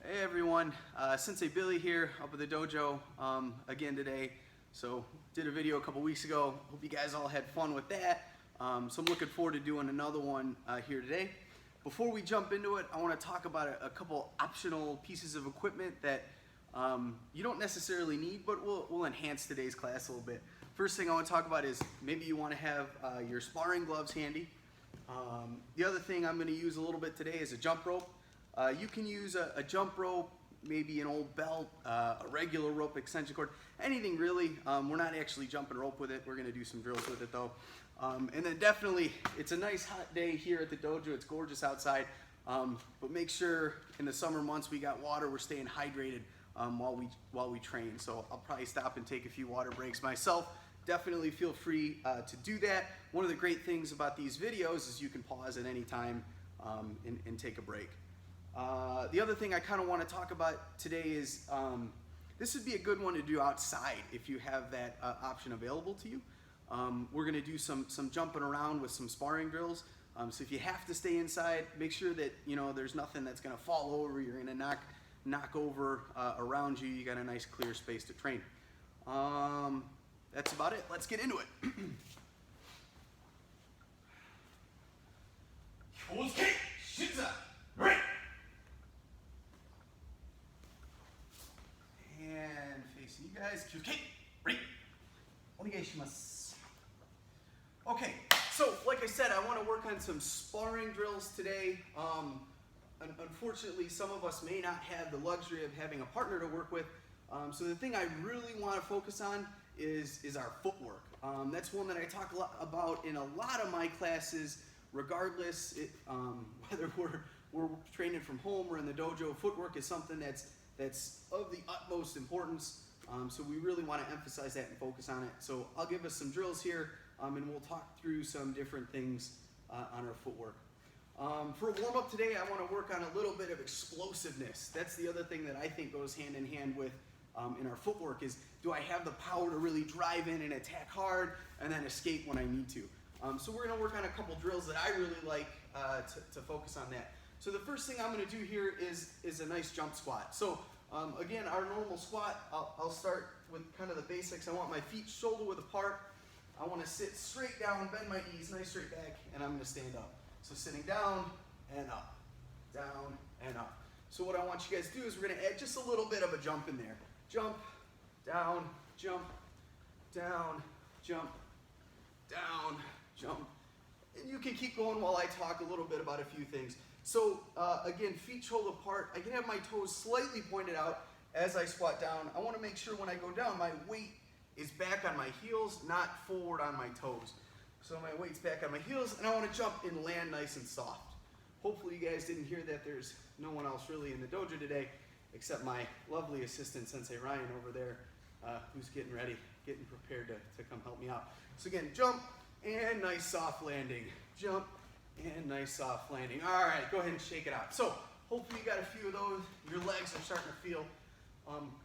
Hey everyone, Sensei Billy here up at the dojo again today. So did a video a couple weeks ago. Hope you guys all had fun with that. So I'm looking forward to doing another one here today. Before we jump into it, I want to talk about a couple optional pieces of equipment that you don't necessarily need, but will enhance today's class a little bit. First thing I want to talk about is maybe you want to have your sparring gloves handy. The other thing I'm going to use a little bit today is a jump rope. You can use a jump rope, maybe an old belt, a regular rope extension cord, anything really. We're not actually jumping rope with it. We're going to do some drills with it though. And then definitely, it's a nice hot day here at the dojo. It's gorgeous outside. But make sure in the summer months we got water. We're staying hydrated while we train. So I'll probably stop and take a few water breaks myself. Definitely feel free to do that. One of the great things about these videos is you can pause at any time and take a break. The other thing I kind of want to talk about today is this would be a good one to do outside if you have that option available to you. We're going to do some jumping around with some sparring drills. So if you have to stay inside, make sure that there's nothing that's going to fall over. You're going to knock over around you. You got a nice clear space to train. That's about it. Let's get into it. And facing you guys. Okay, so like I said, I want to work on some sparring drills today. Unfortunately, some of us may not have the luxury of having a partner to work with. So the thing I really want to focus on is our footwork. That's one that I talk a lot about in a lot of my classes, regardless whether we're training from home or in the dojo. Footwork is something that's of the utmost importance. So we really want to emphasize that and focus on it. So I'll give us some drills here, and we'll talk through some different things on our footwork. For a warm-up today, I want to work on a little bit of explosiveness. That's the other thing that I think goes hand in hand with in our footwork is, do I have the power to really drive in and attack hard and then escape when I need to? So we're going to work on a couple drills that I really like to focus on that. So the first thing I'm going to do here is a nice jump squat. So again, our normal squat, I'll start with kind of the basics. I want my feet shoulder width apart. I want to sit straight down, bend my knees, nice straight back, and I'm going to stand up. So sitting down and up, down and up. So what I want you guys to do is we're going to add just a little bit of a jump in there. Jump, down, jump, down, jump, down, jump. And you can keep going while I talk a little bit about a few things. So again, feet shoulder apart. I can have my toes slightly pointed out as I squat down. I want to make sure when I go down, my weight is back on my heels, not forward on my toes. So my weight's back on my heels, and I want to jump and land nice and soft. Hopefully you guys didn't hear that. There's no one else really in the dojo today except my lovely assistant, Sensei Ryan, over there, who's getting ready, getting prepared to come help me out. So again, jump and nice soft landing. Jump and nice soft landing. All right, go ahead and shake it out. So hopefully you got a few of those. Your legs are starting to feel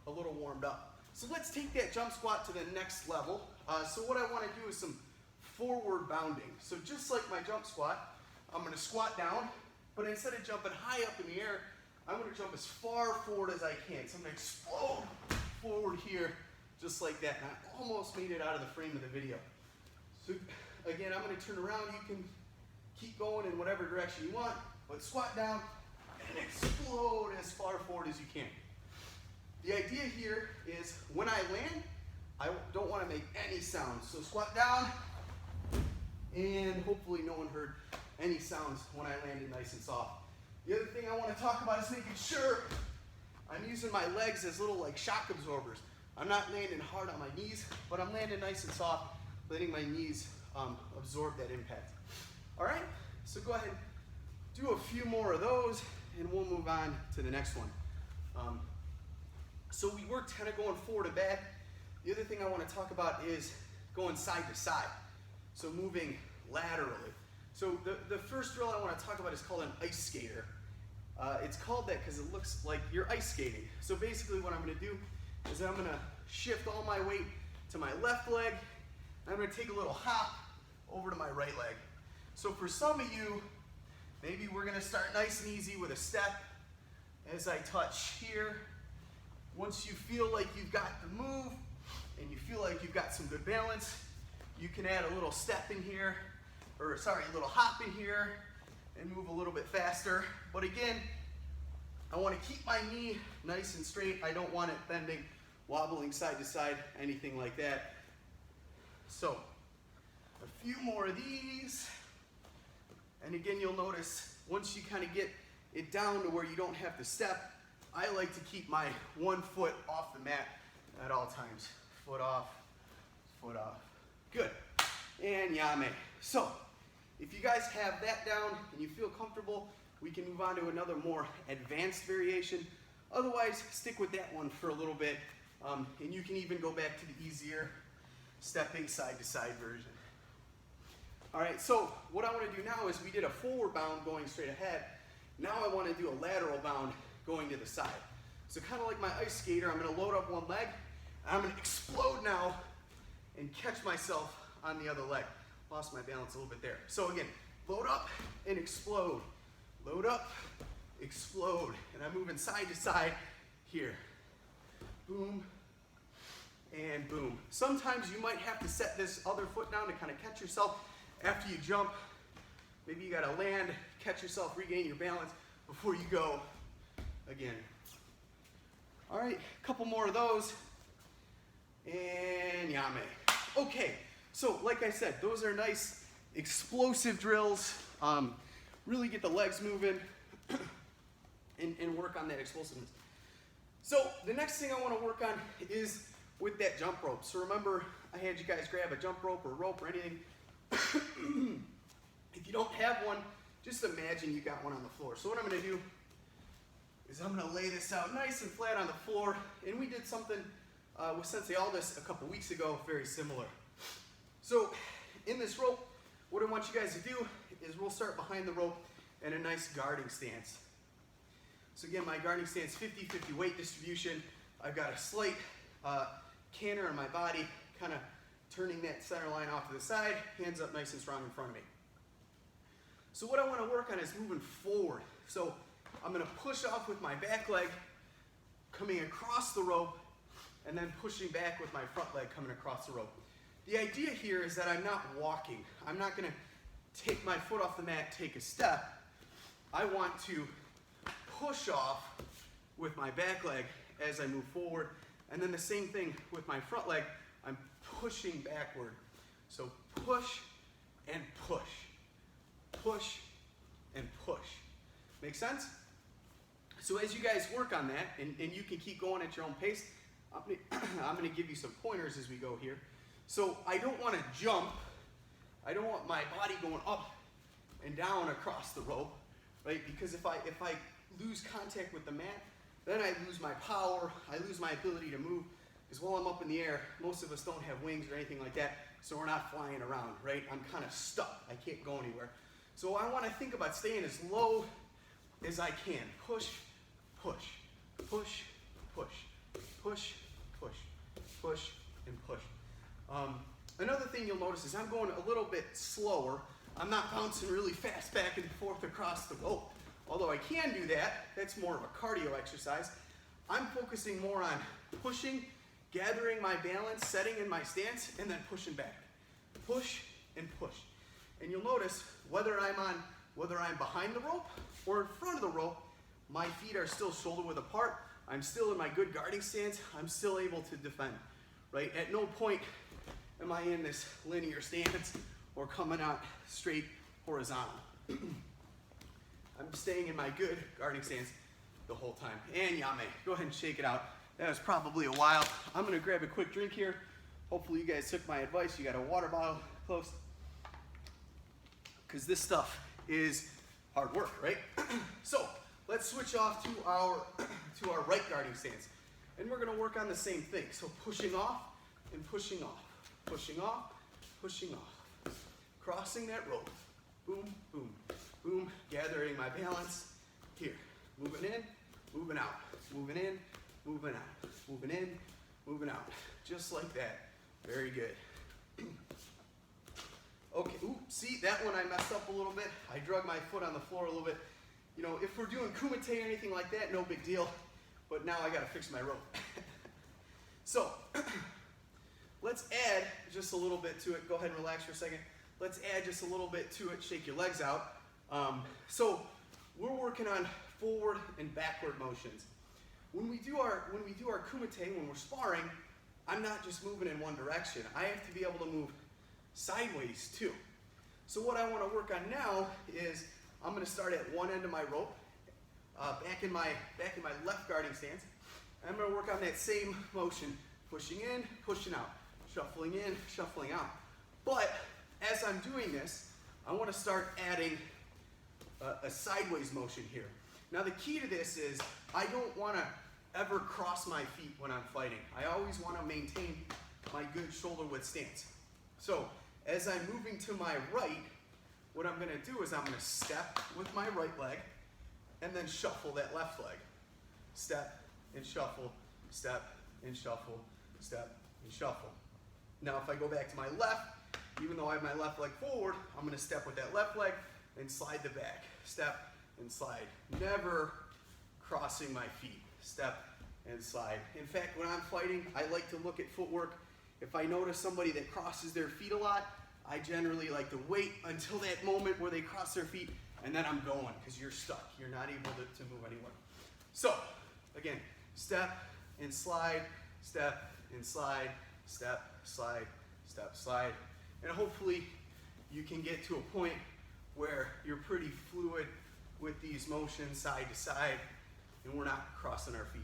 a little warmed up. So let's take that jump squat to the next level. So what I want to do is some forward bounding. So just like my jump squat, I'm going to squat down, but instead of jumping high up in the air, I'm going to jump as far forward as I can. So I'm going to explode forward here, just like that. And I almost made it out of the frame of the video. So again, I'm going to turn around. You can keep going in whatever direction you want, but squat down and explode as far forward as you can. The idea here is when I land, I don't want to make any sounds. So squat down, and hopefully no one heard any sounds when I landed nice and soft. The other thing I want to talk about is making sure I'm using my legs as little like shock absorbers. I'm not landing hard on my knees, but I'm landing nice and soft, letting my knees absorb that impact. All right, so go ahead, do a few more of those, and we'll move on to the next one. So we worked kind of going forward and back. The other thing I want to talk about is going side to side. So moving laterally. So the first drill I want to talk about is called an ice skater. It's called that because it looks like you're ice skating. So basically what I'm going to do is I'm going to shift all my weight to my left leg. And I'm going to take a little hop over to my right leg. So for some of you, maybe we're going to start nice and easy with a step, as I touch here. Once you feel like you've got the move and you feel like you've got some good balance, you can add a little step in here, or sorry, a little hop in here and move a little bit faster. But again, I want to keep my knee nice and straight. I don't want it bending, wobbling side to side, anything like that. So, a few more of these. And again, you'll notice once you kind of get it down to where you don't have to step, I like to keep my one foot off the mat at all times. Foot off, foot off. Good. And yame. So, if you guys have that down and you feel comfortable, we can move on to another more advanced variation. Otherwise, stick with that one for a little bit. And you can even go back to the easier stepping side to side version. All right, so what I want to do now is we did a forward bound going straight ahead. Now I want to do a lateral bound going to the side. So kind of like my ice skater, I'm going to load up one leg. And I'm going to explode now and catch myself on the other leg. Lost my balance a little bit there. So again, load up and explode. Load up, explode. And I'm moving side to side here. Boom and boom. Sometimes you might have to set this other foot down to kind of catch yourself after you jump. Maybe you got to land, catch yourself, regain your balance before you go again. All right, a couple more of those. And yame. Okay, so like I said, those are nice explosive drills. Really get the legs moving and work on that explosiveness. So the next thing I want to work on is with that jump rope. So remember, I had you guys grab a jump rope or rope or anything. If you don't have one, just imagine you got one on the floor. So what I'm going to do is I'm going to lay this out nice and flat on the floor. And we did something with Sensei Aldous a couple weeks ago, very similar. So in this rope, what I want you guys to do is we'll start behind the rope in a nice guarding stance. So again, my guarding stance, 50-50 weight distribution. I've got a slight canter in my body, kind of turning that center line off to the side, hands up nice and strong in front of me. So what I want to work on is moving forward. So I'm going to push off with my back leg, coming across the rope, and then pushing back with my front leg coming across the rope. The idea here is that I'm not walking. I'm not going to take my foot off the mat, take a step. I want to push off with my back leg as I move forward, and then the same thing with my front leg. I'm pushing backward. So push and push. Push and push. Make sense? So as you guys work on that, and you can keep going at your own pace, I'm going to give you some pointers as we go here. So I don't want to jump. I don't want my body going up and down across the rope, right? Because if I lose contact with the mat, then I lose my power, I lose my ability to move. Because while I'm up in the air, most of us don't have wings or anything like that, so we're not flying around, right? I'm kind of stuck. I can't go anywhere. So I want to think about staying as low as I can. Push, push, push, push, push, push, push, and push. Another thing you'll notice is I'm going a little bit slower. I'm not bouncing really fast back and forth across the rope. Although I can do that, that's more of a cardio exercise. I'm focusing more on pushing, gathering my balance, setting in my stance, and then pushing back. Push and push. And you'll notice whether I'm behind the rope or in front of the rope, my feet are still shoulder width apart. I'm still in my good guarding stance. I'm still able to defend, right? At no point am I in this linear stance or coming out straight horizontal. I'm staying in my good guarding stance the whole time. And yame, go ahead and shake it out. That was probably a while. I'm gonna grab a quick drink here. Hopefully you guys took my advice. You got a water bottle close. Because this stuff is hard work, right? So let's switch off to our right guarding stance. And we're gonna work on the same thing. So pushing off and pushing off. Pushing off, pushing off. Crossing that rope. Boom, boom, boom. Gathering my balance. Here. Moving in, moving out. Moving in, moving out. Moving in, moving out. Just like that. Very good. Okay, ooh, see, that one I messed up a little bit. I drug my foot on the floor a little bit. You know, if we're doing kumite or anything like that, no big deal. But now I gotta fix my rope. So, let's add just a little bit to it. Go ahead and relax for a second. Let's add just a little bit to it. Shake your legs out. So, we're working on forward and backward motions. When we do our kumite, when we're sparring, I'm not just moving in one direction. I have to be able to move sideways too. So what I want to work on now is I'm going to start at one end of my rope, back in my left guarding stance. I'm going to work on that same motion, pushing in, pushing out, shuffling in, shuffling out. But as I'm doing this, I want to start adding a sideways motion here. Now the key to this is I don't want to ever cross my feet when I'm fighting. I always want to maintain my good shoulder width stance. So as I'm moving to my right, what I'm going to do is I'm going to step with my right leg and then shuffle that left leg. Step and shuffle, step and shuffle, step and shuffle. Now if I go back to my left, even though I have my left leg forward, I'm going to step with that left leg and slide the back. Step and slide. Never crossing my feet. Step and slide. In fact, when I'm fighting, I like to look at footwork. If I notice somebody that crosses their feet a lot, I generally like to wait until that moment where they cross their feet, and then I'm going, because you're stuck. You're not able to move anywhere. So, again, step and slide, step and slide, step, slide, step, slide. And hopefully you can get to a point where you're pretty fluid with these motions side to side, and we're not crossing our feet.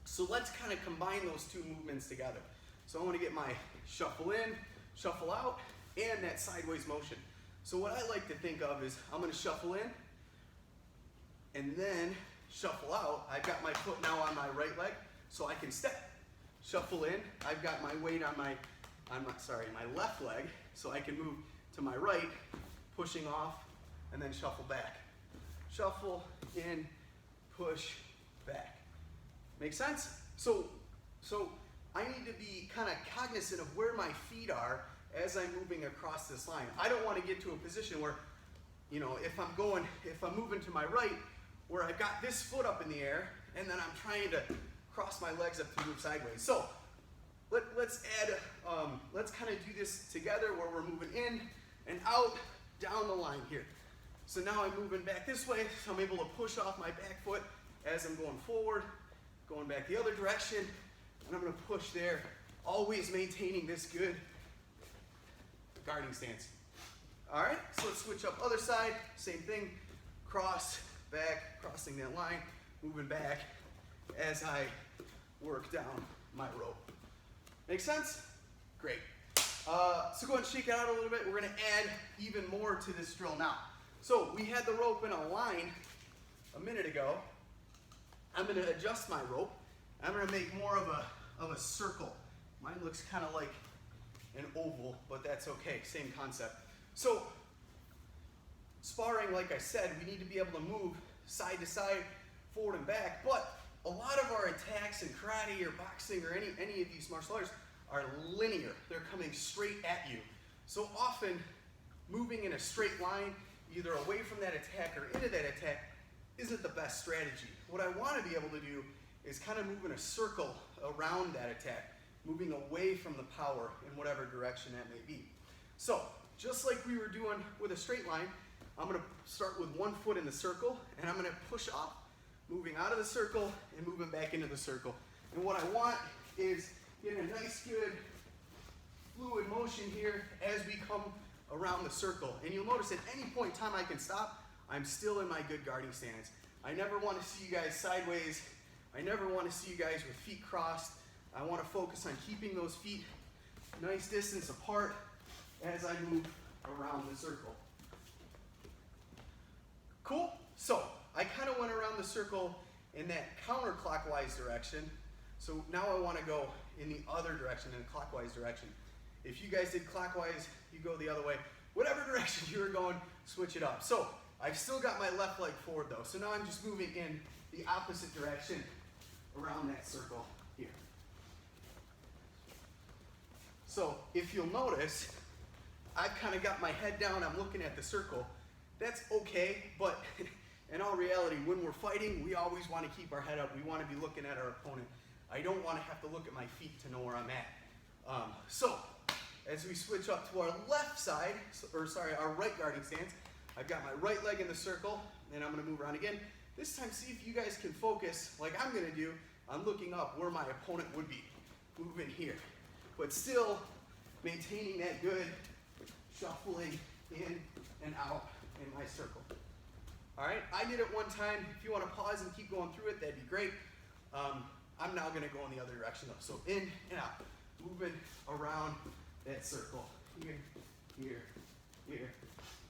So let's kind of combine those two movements together. So I want to get my shuffle in, shuffle out, and that sideways motion. So what I like to think of is I'm going to shuffle in, and then shuffle out. I've got my foot now on my right leg, so I can step. Shuffle in, I've got my weight on my left leg, so I can move to my right, pushing off, and then shuffle back. Shuffle in, push back. Make sense? So I need to be kind of cognizant of where my feet are as I'm moving across this line. I don't want to get to a position where, you know, if I'm moving to my right, where I've got this foot up in the air, and then I'm trying to cross my legs up to move sideways. So let's kind of do this together where we're moving in and out down the line here. So now I'm moving back this way, so I'm able to push off my back foot as I'm going forward, going back the other direction, and I'm going to push there, always maintaining this good guarding stance. All right, so let's switch up other side, same thing, cross, back, crossing that line, moving back as I work down my rope. Make sense? Great. So go ahead and shake it out a little bit. We're going to add even more to this drill now. So we had the rope in a line a minute ago. I'm going to adjust my rope. I'm going to make more of a circle. Mine looks kind of like an oval, but that's okay. Same concept. So sparring, like I said, we need to be able to move side to side, forward and back. But a lot of our attacks in karate or boxing or any of these martial arts are linear. They're coming straight at you. So often, moving in a straight line, either away from that attack or into that attack, isn't the best strategy. What I want to be able to do is kind of move in a circle around that attack, moving away from the power in whatever direction that may be. So, just like we were doing with a straight line, I'm going to start with one foot in the circle, and I'm going to push off, moving out of the circle and moving back into the circle. And what I want is getting a nice, good, fluid motion here as we come around the circle. And you'll notice at any point in time I can stop, I'm still in my good guarding stance. I never want to see you guys sideways. I never want to see you guys with feet crossed. I want to focus on keeping those feet nice distance apart as I move around the circle. Cool? So I kind of went around the circle in that counterclockwise direction. So now I want to go in the other direction, in a clockwise direction. If you guys did clockwise, you go the other way. Whatever direction you were going, switch it up. So I've still got my left leg forward though. So now I'm just moving in the opposite direction around that circle here. So if you'll notice, I've kind of got my head down, I'm looking at the circle. That's okay, but in all reality, when we're fighting, we always want to keep our head up. We want to be looking at our opponent. I don't want to have to look at my feet to know where I'm at. So, as we switch up to our left side, our right guarding stance, I've got my right leg in the circle, and I'm going to move around again. This time, see if you guys can focus, like I'm going to do, on looking up where my opponent would be. Move in here. But still maintaining that good shuffling in and out in my circle. All right, I did it one time. If you want to pause and keep going through it, that'd be great. I'm now going to go in the other direction though. So in and out, moving around that circle. Here, here, here,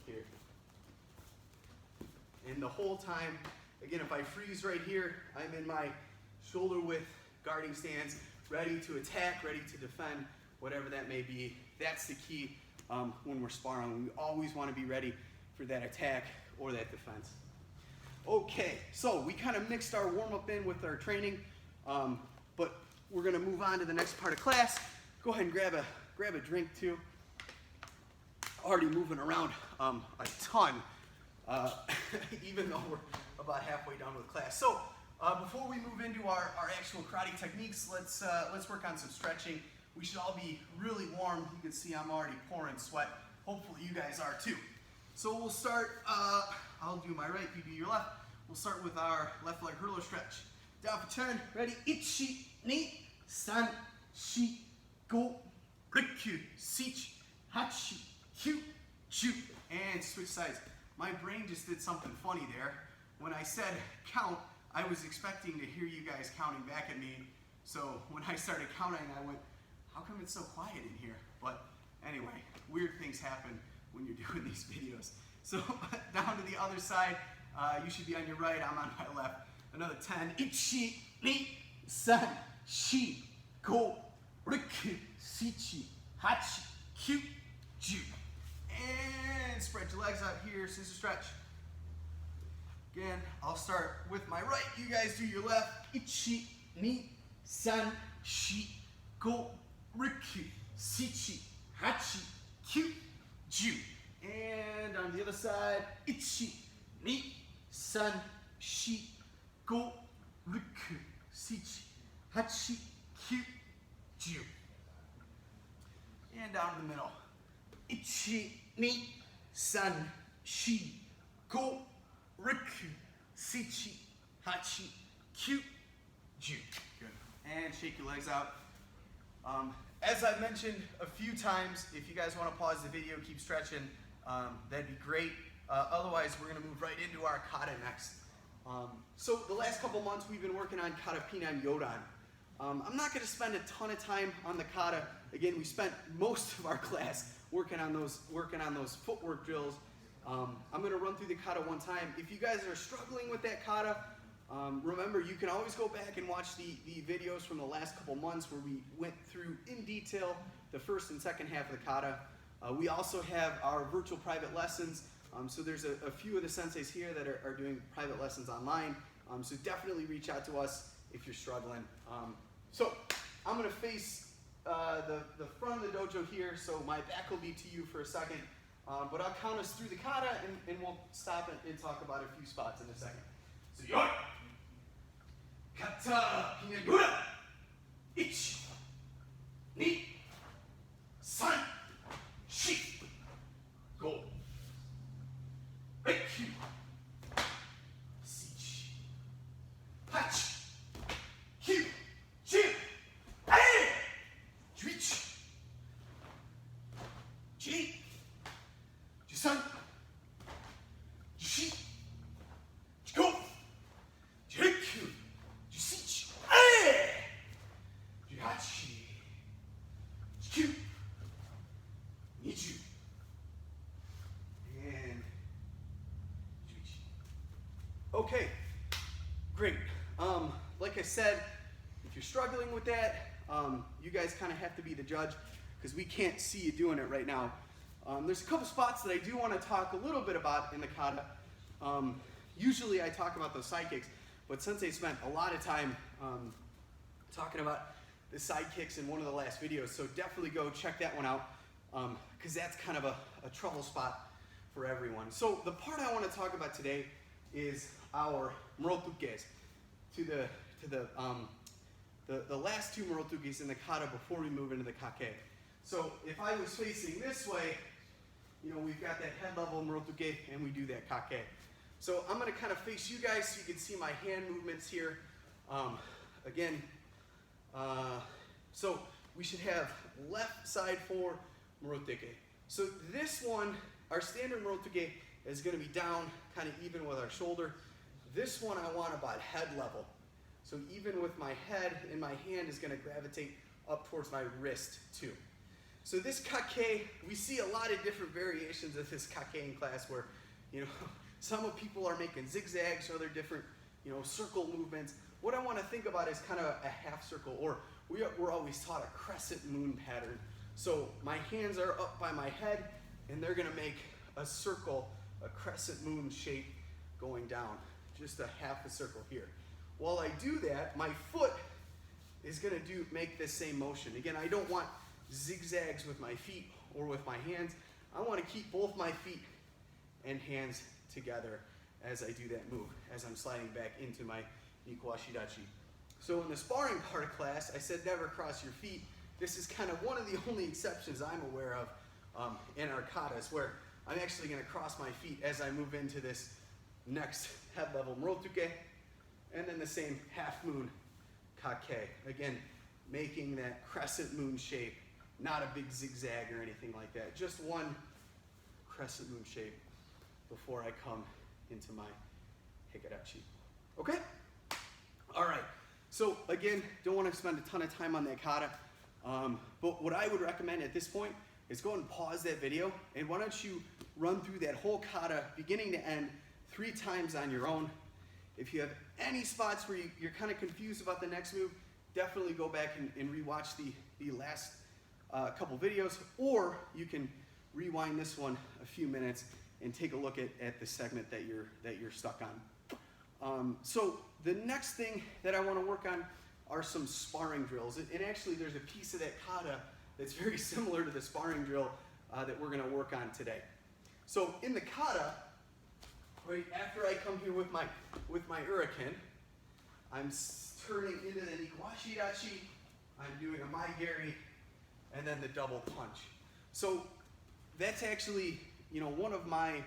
here. And the whole time, again, if I freeze right here, I'm in my shoulder width guarding stance, ready to attack, ready to defend, whatever that may be. That's the key when we're sparring. We always want to be ready for that attack or that defense. Okay, so we kind of mixed our warm-up in with our training, but we're going to move on to the next part of class. Go ahead and grab a drink too. Already moving around a ton, even though we're about halfway done with class. So before we move into our actual karate techniques, let's work on some stretching. We should all be really warm. You can see I'm already pouring sweat. Hopefully you guys are too. So we'll start, I'll do my right, you do your left. We'll start with our left leg hurdler stretch. Down for 10, ready, ichi, ni, san, shi, go, rikyu, sichi, hachi, kyu, chu, and switch sides. My brain just did something funny there. When I said count, I was expecting to hear you guys counting back at me. So when I started counting, I went, how come it's so quiet in here? But anyway, weird things happen when you're doing these videos. So down to the other side, you should be on your right, I'm on my left. Another 10, ichi, ni, san, shi, go, rikyu, sichi, hachi, kyu, ju. And spread your legs out here, scissor stretch. Again, I'll start with my right, you guys do your left. Ichi, ni, san, shi, go, rikyu, sichi, hachi, kyu, ju. And on the other side, ichi, ni, san, shi, go, rikyu, sichi, hachi, kyu, ju. And down in the middle. Ichi, ni, san, shi, go, rikyu, sichi, hachi, kyu, ju. Good. And shake your legs out. As I've mentioned a few times, if you guys want to pause the video, keep stretching, that'd be great. Otherwise, we're going to move right into our kata next. So the last couple months, we've been working on kata pinan yodan. I'm not going to spend a ton of time on the kata. Again, we spent most of our class working on those footwork drills. I'm going to run through the kata one time. If you guys are struggling with that kata, remember, you can always go back and watch the videos from the last couple months where we went through in detail the first and second half of the kata. We also have our virtual private lessons. So there's a few of the senseis here that are doing private lessons online. So definitely reach out to us if you're struggling. So I'm going to face the front of the dojo here, so my back will be to you for a second. But I'll count us through the kata, and we'll stop and talk about a few spots in a second. So yoi, kata, pinagura, ichi, ni, san, shi, go, rikyu, sichi, hachi, kyu, ju, ai, juichi, ji, jusan, jushi, go, rikyu, jusichi, ai, juhachi, kyu, niju, and juichi. Okay, great. Like I said, if you're struggling with that, you guys kind of have to be the judge because we can't see you doing it right now. There's a couple spots that I do want to talk a little bit about in the kata. Usually I talk about those side kicks, but Sensei spent a lot of time talking about the side kicks in one of the last videos, so definitely go check that one out because that's kind of a trouble spot for everyone. So the part I want to talk about today is our Morotukes, to the last two Morotukes in the Kata before we move into the Kake. So if I was facing this way, you know, we've got that head level Morotuke and we do that Kake. So I'm going to kind of face you guys so you can see my hand movements here. So we should have left side 4 Morotuke. So this one, our standard Morotuke is going to be down kind of even with our shoulder. This one I want about head level. So even with my head and my hand is going to gravitate up towards my wrist too. So this Kake, we see a lot of different variations of this Kake in class where, you know, some of people are making zigzags, other different, you know, circle movements. What I want to think about is kind of a half circle, or we're always taught a crescent moon pattern. So my hands are up by my head and they're going to make a circle, a crescent moon shape going down, just a half a circle here. While I do that, my foot is going to make this same motion. Again, I don't want zigzags with my feet or with my hands. I want to keep both my feet and hands together as I do that move, as I'm sliding back into my Nikuashidachi. So in the sparring part of class, I said never cross your feet. This is kind of one of the only exceptions I'm aware of in our katas, where I'm actually going to cross my feet as I move into this next head level Morotuke, and then the same half moon Kake. Again, making that crescent moon shape, not a big zigzag or anything like that. Just one crescent moon shape before I come into my Hikadachi. Okay? All right. So again, don't want to spend a ton of time on that kata, but what I would recommend at this point is go and pause that video, and why don't you run through that whole kata beginning to end 3 times on your own. If you have any spots where you're kind of confused about the next move, definitely go back and rewatch the last couple videos, or you can rewind this one a few minutes and take a look at the segment that you're stuck on. So the next thing that I want to work on are some sparring drills. And actually there's a piece of that kata that's very similar to the sparring drill that we're going to work on today. So in the kata, right after I come here with my uraken, I'm turning into the Nikuashidachi, I'm doing a maigeri, and then the double punch. So that's actually, you know, one of my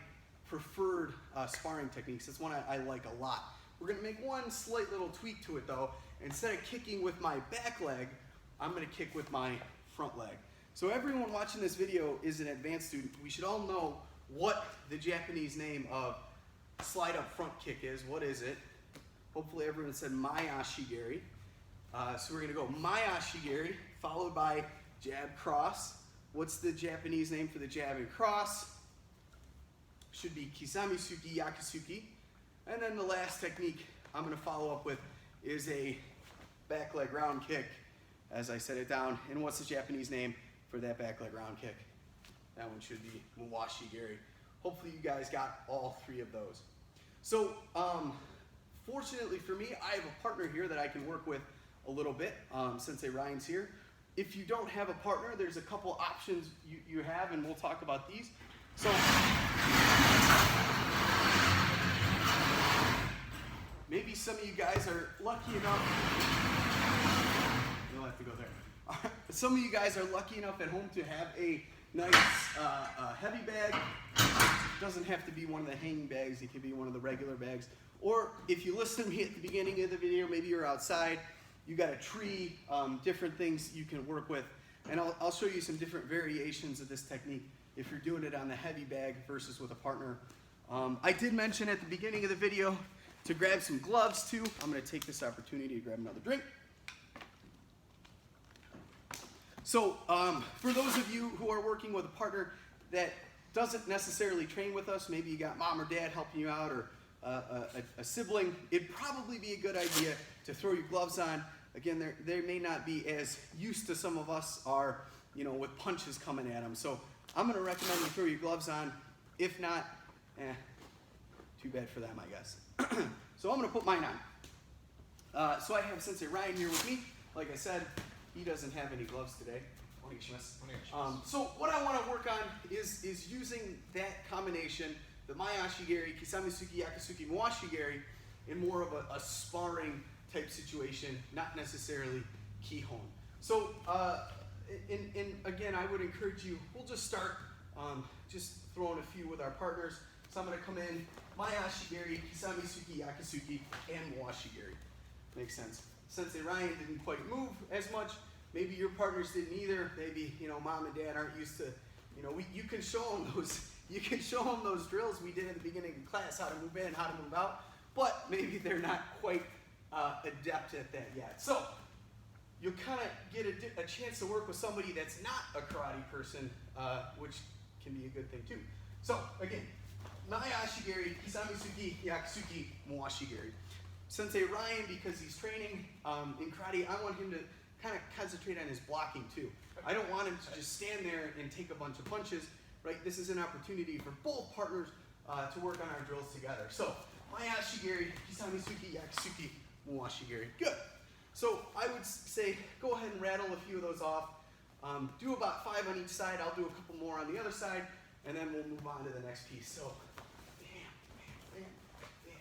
preferred sparring techniques. It's one I like a lot. We're going to make one slight little tweak to it though. Instead of kicking with my back leg, I'm going to kick with my front leg. So everyone watching this video is an advanced student. We should all know what the Japanese name of slide up front kick is. What is it? Hopefully everyone said mai ashigeri. So we're going to go mai ashigeri followed by jab cross. What's the Japanese name for the jab and cross? Should be kisami-suki, yakisuki. And then the last technique I'm going to follow up with is a back leg round kick as I set it down. And what's the Japanese name for that back leg round kick? That one should be muwashi-geri. Hopefully you guys got all 3 of those. So fortunately for me, I have a partner here that I can work with a little bit. Sensei Ryan's here. If you don't have a partner, there's a couple options you have, and we'll talk about these. So maybe some of you guys are lucky enough. You'll have to go there. Some of you guys are lucky enough at home to have a nice heavy bag. It doesn't have to be one of the hanging bags. It can be one of the regular bags. Or if you listen to me at the beginning of the video, maybe you're outside, you got a tree, different things you can work with. And I'll show you some different variations of this technique if you're doing it on the heavy bag versus with a partner. I did mention at the beginning of the video to grab some gloves too. I'm going to take this opportunity to grab another drink. So for those of you who are working with a partner that doesn't necessarily train with us, maybe you got mom or dad helping you out, or a sibling, it'd probably be a good idea to throw your gloves on. Again, they may not be as used to some of us are, you know, with punches coming at them. So I'm going to recommend you throw your gloves on. If not, too bad for them, I guess. So I'm going to put mine on. So I have Sensei Ryan here with me. Like I said, he doesn't have any gloves today. So what I want to work on is using that combination the Mai-Ashigiri, Kisame-Suki, Yakusuki, Mo-Ashigiri in more of a sparring type situation, not necessarily Kihon. So, again, I would encourage you, we'll just start just throwing a few with our partners. So I'm going to come in, Mai-Ashigiri, Kisame-Suki, Yakusuki, and Mo-Ashigiri. Makes sense. Sensei Ryan didn't quite move as much. Maybe your partners didn't either. Maybe, mom and dad aren't used to, you can show them those drills we did at the beginning of class, how to move in, how to move out, but maybe they're not quite adept at that yet. So you'll kind of get a chance to work with somebody that's not a karate person, which can be a good thing too. So again, Mai-Ashigiri, Kisame-Suki, Yakusuki, Mo-Ashigiri. Sensei Ryan, because he's training in karate, I want him to kind of concentrate on his blocking too. I don't want him to just stand there and take a bunch of punches, right? This is an opportunity for both partners to work on our drills together. So, Mai-Ashigiri, Kisame-Suki, Yakusuki, Mo-Ashigiri. Good. So I would say go ahead and rattle a few of those off. Do about 5 on each side. I'll do a couple more on the other side, and then we'll move on to the next piece. So, bam, bam, bam,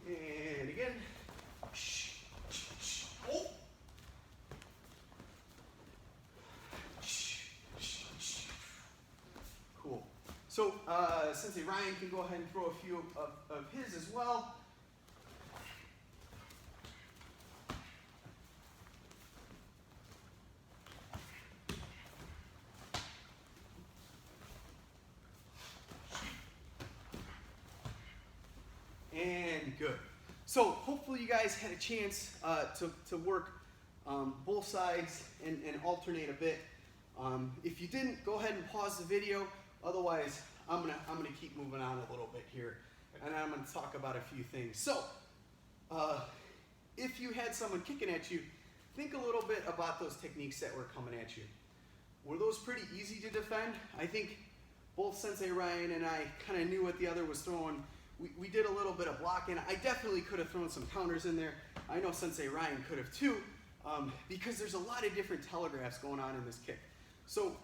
bam. And again. Oh. Cool. So Sensei Ryan can go ahead and throw a few of his as well. And good. So hopefully you guys had a chance to work both sides and alternate a bit. If you didn't, go ahead and pause the video. Otherwise, I'm gonna keep moving on a little bit here, and I'm gonna talk about a few things. So, if you had someone kicking at you, think a little bit about those techniques that were coming at you. Were those pretty easy to defend? I think both Sensei Ryan and I kind of knew what the other was throwing. We did a little bit of blocking. I definitely could have thrown some counters in there. I know Sensei Ryan could have too, because there's a lot of different telegraphs going on in this kick. So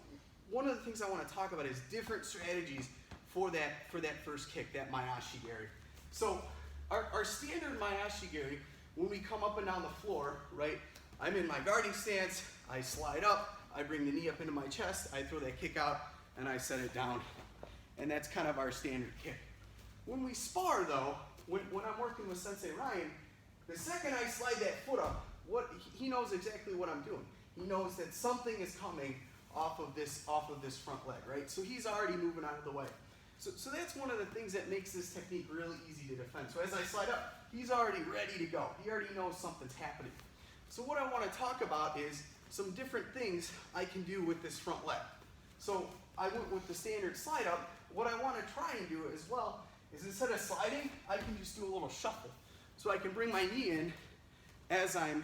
one of the things I want to talk about is different strategies for that first kick, that Mai-Ashigiri. So our standard Mai-Ashigiri, when we come up and down the floor, right, I'm in my guarding stance, I slide up, I bring the knee up into my chest, I throw that kick out, and I set it down. And that's kind of our standard kick. When we spar though, when I'm working with Sensei Ryan, the second I slide that foot up, he knows exactly what I'm doing. He knows that something is coming off of this front leg, right? So he's already moving out of the way. So that's one of the things that makes this technique really easy to defend. So as I slide up, he's already ready to go. He already knows something's happening. So what I want to talk about is some different things I can do with this front leg. So I went with the standard slide up. What I want to try and do as well is instead of sliding, I can just do a little shuffle. So I can bring my knee in as I'm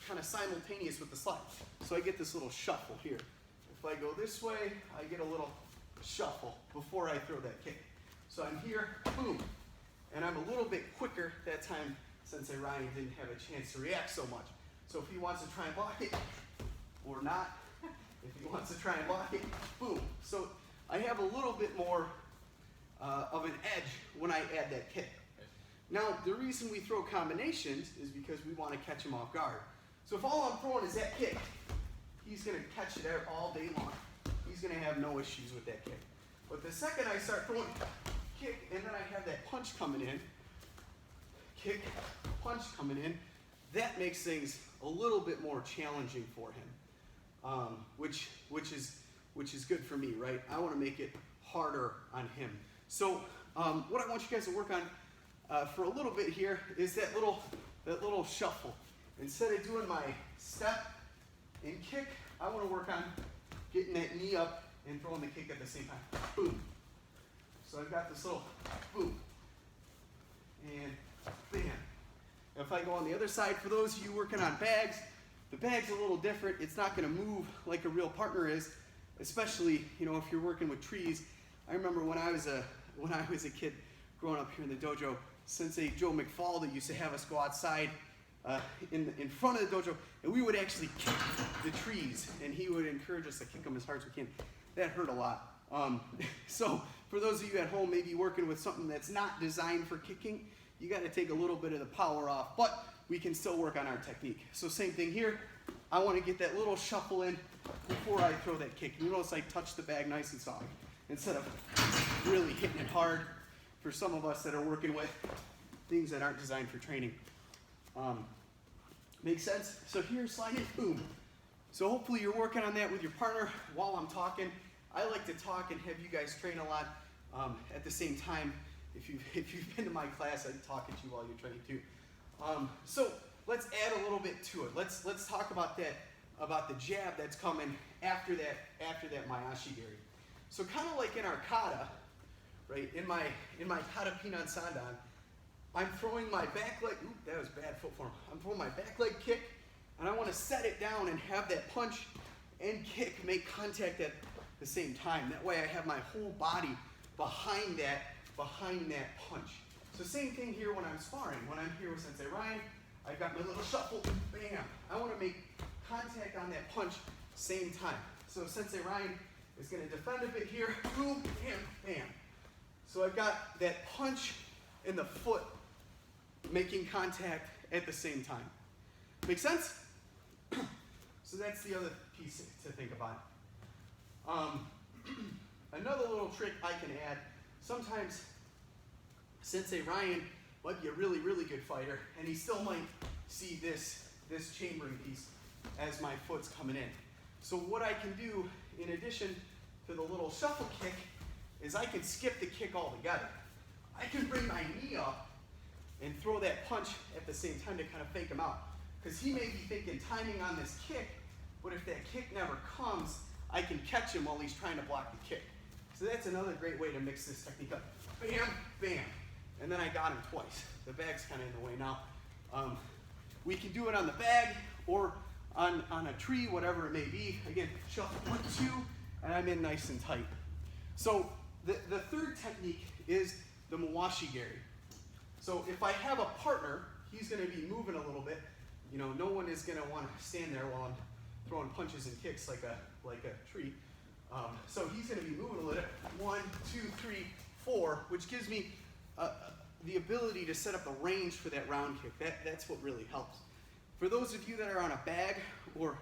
kind of simultaneous with the slide. So I get this little shuffle here. If I go this way, I get a little shuffle before I throw that kick. So I'm here, boom. And I'm a little bit quicker that time. Sensei Ryan didn't have a chance to react so much. So if he wants to try and block it, or not, if he wants to try and block it, boom. So I have a little bit more of an edge when I add that kick. Now, the reason we throw combinations is because we want to catch him off guard. So if all I'm throwing is that kick, he's going to catch it all day long. He's going to have no issues with that kick. But the second I start throwing kick, and then I have that punch coming in, kick, punch coming in, that makes things a little bit more challenging for him, which is good for me, right? I want to make it harder on him. So what I want you guys to work on for a little bit here is that little shuffle. Instead of doing my step and kick, I want to work on getting that knee up and throwing the kick at the same time. Boom. So I've got this little boom and bam. If I go on the other side, for those of you working on bags, the bag's a little different. It's not going to move like a real partner is, especially if you're working with trees. I remember when I was a kid growing up here in the dojo, Sensei Joe McFall used to have us go outside in front of the dojo, and we would actually kick the trees, and he would encourage us to kick them as hard as we can. That hurt a lot. So for those of you at home maybe working with something that's not designed for kicking, you got to take a little bit of the power off, but we can still work on our technique. So same thing here. I want to get that little shuffle in before I throw that kick. You notice I touch the bag nice and soft instead of really hitting it hard for some of us that are working with things that aren't designed for training. Makes sense? So here, slide in, boom. So hopefully you're working on that with your partner while I'm talking. I like to talk and have you guys train a lot at the same time. If you've been to my class, I talk at you while you're training too. So let's add a little bit to it. Let's talk about the jab that's coming after that Mayashigiri. So kind of like in our Kata, right? In my Kata Pinan Sandan, I'm throwing my back leg. Ooh, that was bad foot form. I'm throwing my back leg kick, and I want to set it down and have that punch and kick make contact at the same time. That way I have my whole body behind that punch. So same thing here when I'm sparring. When I'm here with Sensei Ryan, I've got my little shuffle, bam. I want to make contact on that punch same time. So Sensei Ryan is going to defend a bit here, boom, bam, bam. So I've got that punch in the foot making contact at the same time. Make sense? So that's the other piece to think about. Another little trick I can add, sometimes Sensei Ryan might be a really, really good fighter, and he still might see this chambering piece as my foot's coming in. So what I can do, in addition to the little shuffle kick, is I can skip the kick altogether. I can bring my knee up and throw that punch at the same time to kind of fake him out. Because he may be thinking timing on this kick, but if that kick never comes, I can catch him while he's trying to block the kick. So that's another great way to mix this technique up. Bam, bam. And then I got him twice. The bag's kind of in the way now. We can do it on the bag or on a tree, whatever it may be. Again, shuffle 1, 2, and I'm in nice and tight. So the third technique is the Mawashigiri. So if I have a partner, he's going to be moving a little bit. You know, no one is going to want to stand there while I'm throwing punches and kicks like a tree. So he's going to be moving a little bit. 1, 2, 3, 4, which gives me the ability to set up the range for that round kick. That's what really helps. For those of you that are on a bag or,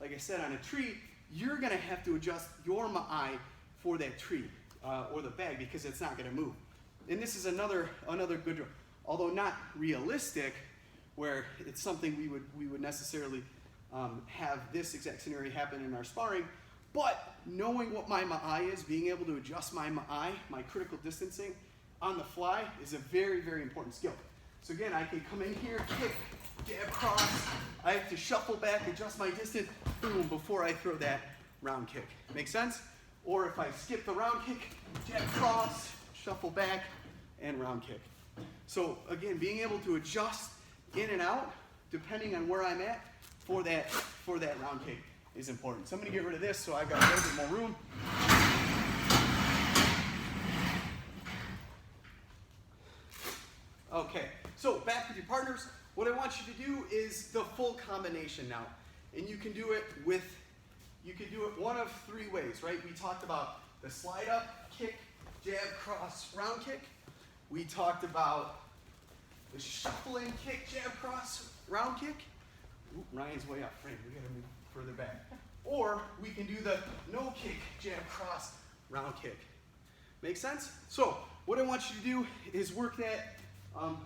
like I said, on a tree, you're going to have to adjust your ma'ai for that tree or the bag because it's not going to move. And this is another good drill, although not realistic, where it's something we would necessarily have this exact scenario happen in our sparring. But knowing what my ma'ai is, being able to adjust my ma'ai, my critical distancing on the fly, is a very, very important skill. So again, I can come in here, kick, jab, cross. I have to shuffle back, adjust my distance, boom, before I throw that round kick. Make sense? Or if I skip the round kick, jab, cross, shuffle back, and round kick. So again, being able to adjust in and out, depending on where I'm at, for that round kick is important. So I'm going to get rid of this so I've got a little bit more room. Okay, so back with your partners. What I want you to do is the full combination now. And you can do it one of 3 ways, right? We talked about the slide up, kick, jab, cross, round kick. We talked about the shuffling kick, jab, cross, round kick. Ooh, Ryan's way up frame. We gotta move further back. Or we can do the no kick, jab, cross, round kick. Make sense? So what I want you to do is work that.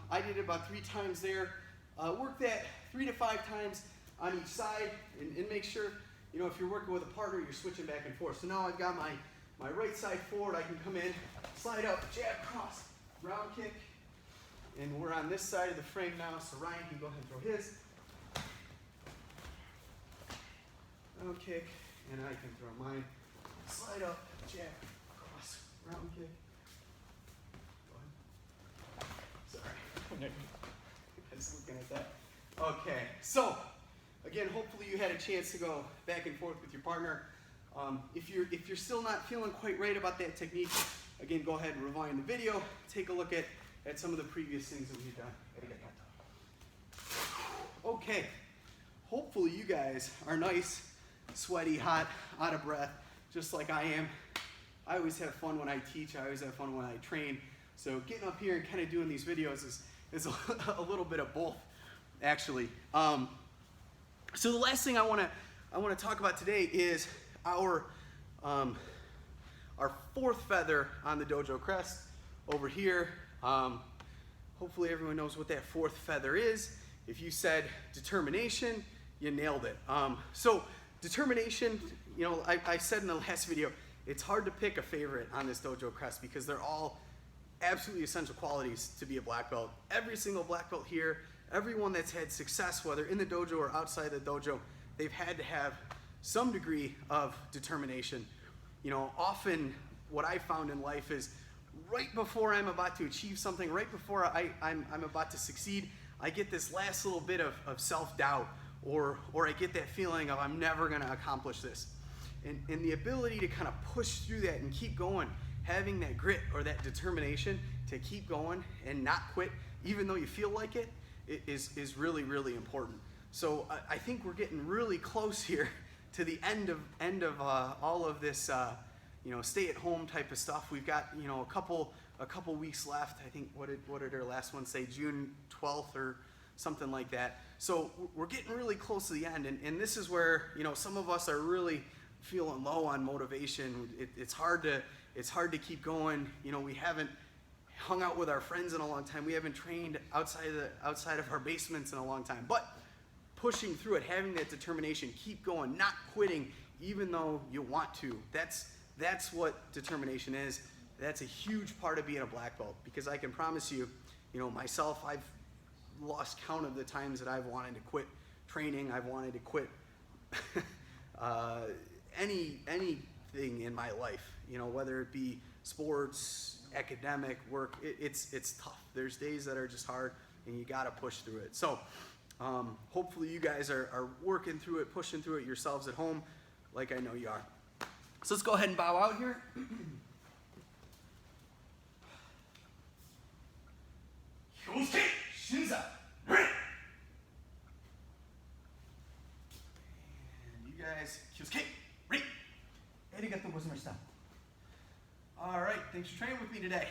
I did it about 3 times there. Work that 3 to 5 times on each side, and make sure, you know, if you're working with a partner, you're switching back and forth. So now I've got my right side forward. I can come in, slide up, jab, cross, round kick. And we're on this side of the frame now, so Ryan can go ahead and throw his. Round kick, and I can throw mine. Slide up, jab, cross, round kick. Sorry, I was looking at that. Okay, so again, hopefully you had a chance to go back and forth with your partner. If you're still not feeling quite right about that technique, again, go ahead and rewind the video. Take a look at some of the previous things that we've done. Okay, hopefully you guys are nice, sweaty, hot, out of breath, just like I am. I always have fun when I teach. I always have fun when I train. So getting up here and kind of doing these videos is a little bit of both, actually. So the last thing I want to talk about today is our fourth feather on the dojo crest over here. Hopefully everyone knows what that fourth feather is. If you said determination, you nailed it. So determination, you know, I said in the last video, it's hard to pick a favorite on this dojo crest because they're all absolutely essential qualities to be a black belt. Every single black belt here, everyone that's had success, whether in the dojo or outside the dojo, they've had to have some degree of determination. You know, often what I found in life is right before I'm about to achieve something, right before I'm about to succeed, I get this last little bit of self-doubt, or I get that feeling of I'm never going to accomplish this. And the ability to kind of push through that and keep going, having that grit or that determination to keep going and not quit, even though you feel like it, is really, really important. So I think we're getting really close here to the end of all of this, you know, stay-at-home type of stuff. We've got, you know, a couple weeks left. I think what did our last one say? June 12th or something like that. So we're getting really close to the end, and this is where, you know, some of us are really feeling low on motivation. It's hard to keep going. You know, we haven't hung out with our friends in a long time. We haven't trained outside of our basements in a long time. But pushing through it, having that determination, keep going, not quitting, even though you want to. That's what determination is. That's a huge part of being a black belt, because I can promise you, you know, myself, I've lost count of the times that I've wanted to quit training. I've wanted to quit anything in my life, you know, whether it be sports, academic, work. It's tough. There's days that are just hard, and you got to push through it. So hopefully you guys are working through it, pushing through it yourselves at home, like I know you are. So let's go ahead and bow out here. All right, thanks for training with me today.